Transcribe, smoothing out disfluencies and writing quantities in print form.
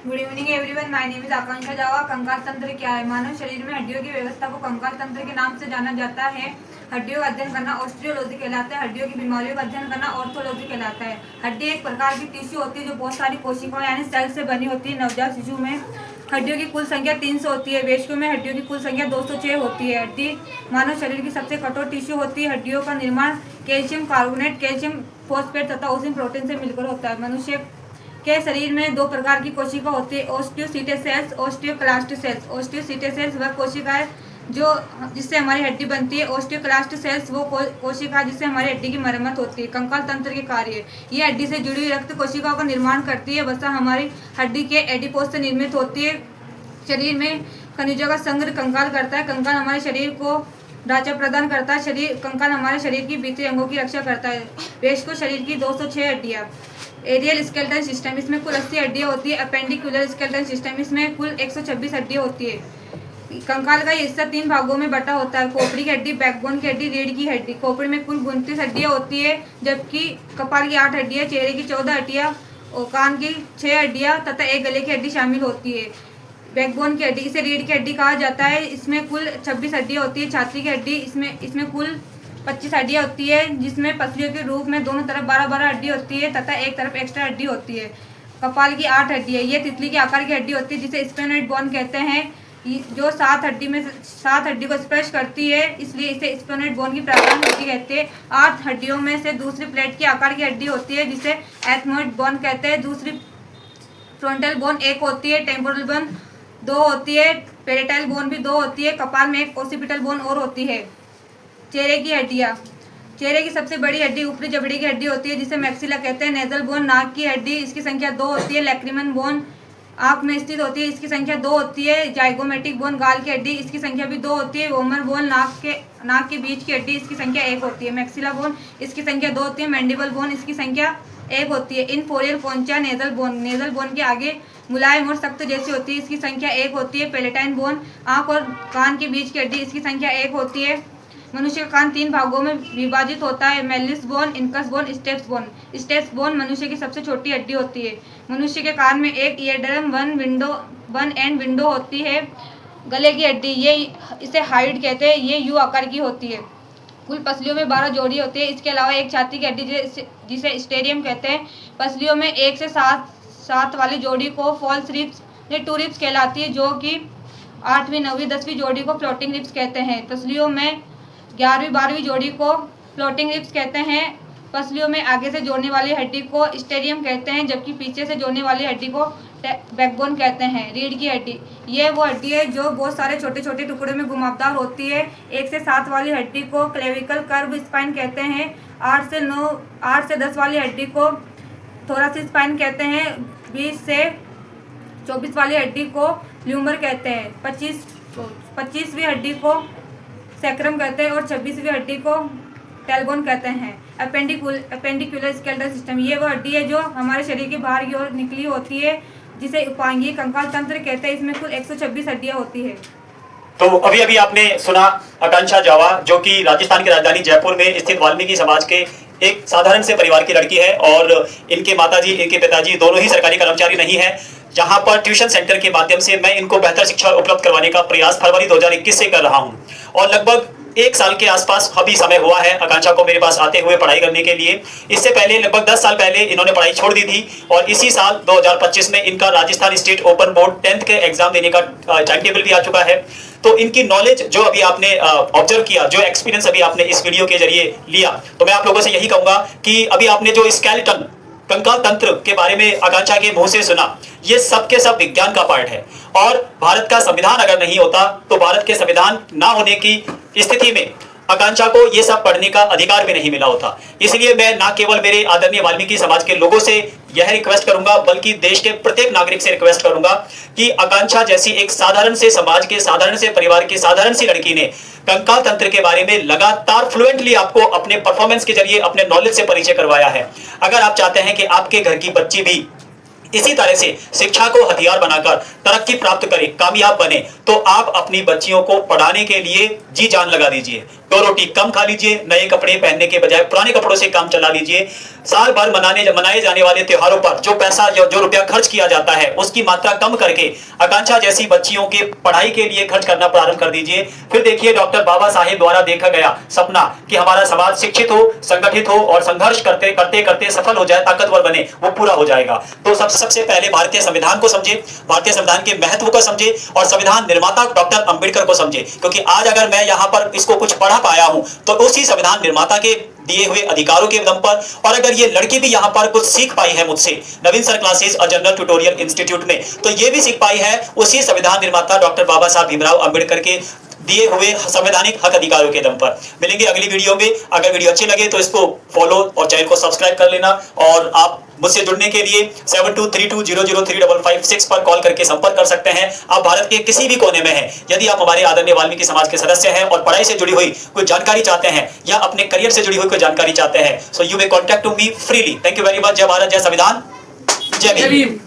Good evening everyone, my name is Akanksha Jawa. कंकाल तंत्र क्या है? मानव शरीर में हड्डियों की व्यवस्था को कंकाल तंत्र के नाम से जाना जाता है। हड्डियों का अध्ययन करना ऑस्टियोलॉजी कहलाता है। हड्डियों की बीमारियों का अध्ययन करना ऑर्थोलॉजी कहलाता है। हड्डी एक प्रकार की टिश्यू होती है जो बहुत सारी कोशिकाओं यानी सेल से बनी होती है। नवजात शिशु में हड्डियों की कुल संख्या 300 होती है। वयस्कों में हड्डियों की कुल संख्या 206 होती है। हड्डी मानव शरीर की सबसे कठोर टिश्यू होती है। हड्डियों का निर्माण कैल्शियम कार्बोनेट, कैल्शियम फॉस्फेट तथा ओसिन प्रोटीन से मिलकर होता है। मनुष्य के शरीर में दो प्रकार की कोशिका होती है, ओस्टियोसीटेस सेल्स, ओस्टियोक्लास्ट सेल्स। ओस्टियोसीटेस सेल्स वह कोशिका है जो जिससे हमारी हड्डी बनती है। ओस्टियोक्लास्ट सेल्स वो कोशिका जिससे हमारी हड्डी की मरम्मत होती है। कंकाल तंत्र के कार्य, ये हड्डी से जुड़ी हुई रक्त कोशिकाओं का निर्माण करती है। वसा हमारी हड्डी के एडिपोज से निर्मित होती है। शरीर में खनिजों का संग्रह कंकाल करता है। कंकाल हमारे शरीर को ढांचा प्रदान करता है। कंकाल हमारे शरीर की भीतरी अंगों की रक्षा करता है। वयस्क शरीर की 206 हड्डियाँ। एरियल स्केलेटन सिस्टम, इसमें कुल 80 हड्डियाँ होती है। अपेंडिकुलर स्केलेटन सिस्टम, इसमें कुल 126 हड्डियाँ होती है। कंकाल का हिस्सा 3 भागों में बटा होता है, खोपड़ी की हड्डी, बैकबोन की हड्डी, रीढ़ की हड्डी। खोपड़ी में कुल 29 हड्डियाँ होती है, जबकि कपाल की 8 हड्डियाँ, चेहरे की 14 हड्डियाँ और कान की 6 हड्डियाँ तथा एक गले की हड्डी शामिल होती है। बैकबोन की हड्डी, इसे रीढ़ की हड्डी कहा जाता है। इसमें कुल 26 हड्डियाँ होती है। छाती की हड्डी, इसमें कुल 25 हड्डियाँ होती है, जिसमें पसलियों के रूप में दोनों तरफ 12-12 हड्डी होती है तथा एक तरफ एक्स्ट्रा हड्डी होती है। कपाल की 8 हड्डी है, ये तितली के आकार की हड्डी होती है जिसे स्फेनोइड बोन कहते हैं, जो 7 हड्डी को स्पर्श करती है, इसलिए इसे स्फेनोइड बोन की प्रावधान हड्डी कहते हैं। 8 हड्डियों में से दूसरी प्लेट के आकार की हड्डी होती है जिसे एथमोइड बोन कहते हैं। दूसरी फ्रंटल बोन 1 होती है, टेम्पोरल बोन 2 होती है, पेरिटाइल बोन भी 2 होती है। कपाल में एक ओसिपिटल बोन और होती है। चेहरे की हड्डियाँ, चेहरे की सबसे बड़ी हड्डी ऊपरी जबड़े की हड्डी होती है जिसे मैक्सिला कहते हैं। नेजल बोन, नाक की हड्डी, इसकी संख्या 2 होती है। लैक्रिमन बोन आँख में स्थित होती है, इसकी संख्या 2 होती है। जाइगोमेटिक बोन, गाल की हड्डी, इसकी संख्या भी 2 होती है। वोमर बोन, नाक के बीच की हड्डी, इसकी संख्या 1 होती है। मैक्सिला बोन, इसकी संख्या 2 होती है। मैंडिबल बोन, इसकी संख्या 1 होती है। इनफोरियर कॉन्चा नेजल बोन के आगे मुलायम और सख्त जैसी होती है, इसकी संख्या 1 होती है। पेलेटाइन बोन, आँख और कान के बीच की हड्डी, इसकी संख्या 1 होती है। मनुष्य का कान 3 भागों में विभाजित होता है, malice bone, incus bone, steps bone. Steps bone मनुष्य की सबसे छोटी हड्डी होती है। मनुष्य के कान में एक ईयरड्रम, वन एंड विंडो होती है। गले की हड्डी, ये इसे हाइड कहते हैं, ये यू आकार की होती है। कुल पसलियों में 12 जोड़ी होती है। इसके अलावा एक छाती की हड्डी जिसे स्टेडियम कहते हैं। पसलियों में 1 से 7 वाली जोड़ी को फॉल्स रिब्स या टू रिब्स कहलाती है, जो कि 8वीं, 9वीं, 10वीं जोड़ी को फ्लोटिंग रिब्स कहते हैं। पसलियों में 11वीं, 12वीं जोड़ी को फ्लोटिंग रिब्स कहते हैं। पसलियों में आगे से जोड़ने वाली हड्डी को स्टेडियम कहते हैं, जबकि पीछे से जोड़ने वाली हड्डी को बैकबोन कहते हैं। रीढ़ की हड्डी, ये वो हड्डी है जो बहुत सारे छोटे छोटे टुकड़े में घुमावदार होती है। 1 से 7 वाली हड्डी को क्लेविकल कर्व स्पाइन कहते हैं। 8 से 10 वाली हड्डी को थोरासिक स्पाइन कहते हैं। 20 से 24 वाली हड्डी को ल्यूमर कहते हैं। 25वीं हड्डी को सैक्रम कहते हैं और 26वीं हड्डी को टेलबोन कहते हैं। अपेंडिकुलर स्केलेटल सिस्टम, ये वो हड्डी है जो हमारे शरीर के बाहर की ओर निकली होती है, जिसे उपांगी कंकाल तंत्र कहते हैं। इसमें कुल 126 हड्डियां होती है। तो अभी अभी आपने सुना आकांक्षा जावा, जो कि राजस्थान की राजधानी जयपुर में स्थित वाल्मीकि समाज के एक साधारण से परिवार की लड़की है, और इनके माताजी, इनके पिताजी दोनों ही सरकारी कर्मचारी नहीं है। जहां पर ट्यूशन सेंटर के माध्यम से मैं इनको बेहतर शिक्षा उपलब्ध करवाने का प्रयास फरवरी 2021 से कर रहा हूं, और लगभग 1 साल के आसपास अभी समय हुआ है आकांक्षा को मेरे पास आते हुए पढ़ाई करने के लिए। इससे पहले लगभग 10 साल पहले इन्होंने पढ़ाई छोड़ दी थी, और इसी साल 2025 में इनका Rajasthan state open board 10th के एग्जाम देने का टाइम टेबल भी आ चुका है। तो इनकी नॉलेज जो अभी आपने ऑब्जर्व किया, जो एक्सपीरियंस अभी आपने इस वीडियो के जरिए लिया, तो मैं आप लोगों से यही कहूंगा कि अभी आपने जो स्केलेटन कंकाल तंत्र के बारे में आकांक्षा के मुंह से सुना, ये सब के सब विज्ञान का पार्ट है। और भारत का संविधान अगर नहीं होता तो भारत के संविधान ना होने की स्थिति में आकांक्षा को ये सब पढ़ने का अधिकार भी नहीं मिला होता। इसलिए मैं ना केवल मेरे आदरणीय वाल्मीकि समाज के लोगों से यह रिक्वेस्ट करूंगा, बल्कि देश के प्रत्येक नागरिक से रिक्वेस्ट करूंगा कि आकांक्षा जैसी एक साधारण से समाज के, साधारण से परिवार की, साधारण सी लड़की ने कंकाल तंत्र के बारे में लगातार फ्लुएंटली आपको अपने परफॉर्मेंस के जरिए, अपने नॉलेज से परिचय करवाया है। अगर आप चाहते हैं कि आपके घर की बच्ची भी इसी तरह से शिक्षा को हथियार बनाकर तरक्की प्राप्त करे, कामयाब बने, तो आप अपनी बच्चियों को पढ़ाने के लिए जी जान लगा दीजिए। 2 रोटी कम खा लीजिए, नए कपड़े पहनने के बजाय पुराने कपड़ों से काम चला लीजिए। साल भर मनाए जाने वाले त्योहारों पर जो पैसा जो रुपया खर्च किया जाता है उसकी मात्रा कम करके आकांक्षा जैसी बच्चियों के पढ़ाई के लिए खर्च करना प्रारंभ कर दीजिए। फिर देखिए डॉक्टर बाबा साहेब द्वारा देखा गया सपना कि हमारा समाज शिक्षित हो, संगठित हो और संघर्ष करते करते करते सफल हो जाए, ताकतवर बने, वो पूरा हो जाएगा। तो सबसे पहले भारतीय संविधान को समझे, भारतीय संविधान के महत्व को समझे और संविधान निर्माता डॉक्टर अंबेडकर को समझे। क्योंकि आज अगर मैं यहाँ पर इसको कुछ पढ़ा पाया हूं तो उसी संविधान निर्माता के दिए हुए अधिकारों के दम पर, और अगर ये लड़की भी यहाँ पर कुछ सीख पाई है मुझसे नवीन सर क्लासेस और जनरल ट्यूटोरियल इंस्टीट्यूट में, तो ये भी सीख पाई है उसी संविधान निर्माता डॉक्टर बाबा साहब भीमराव अंबेडकर के दिए हुए संवैधानिक हक अधिकारों के दम पर। मिलेंगे अगली वीडियो में। अगर वीडियो अच्छी लगे तो इसको फॉलो और चैनल को सब्सक्राइब कर लेना, और आप मुझसे जुड़ने के लिए 7232003556 पर कॉल करके संपर्क कर सकते हैं। आप भारत के किसी भी कोने में हैं, यदि आप हमारे आदरणीय वाल्मीकि समाज के सदस्य हैं और पढ़ाई से जुड़ी हुई कोई जानकारी चाहते हैं या अपने करियर से जुड़ी हुई कोई जानकारी चाहते हैं, so you may contact to me freely. Thank you very much. जय भारत, जय संविधान, जय भीम।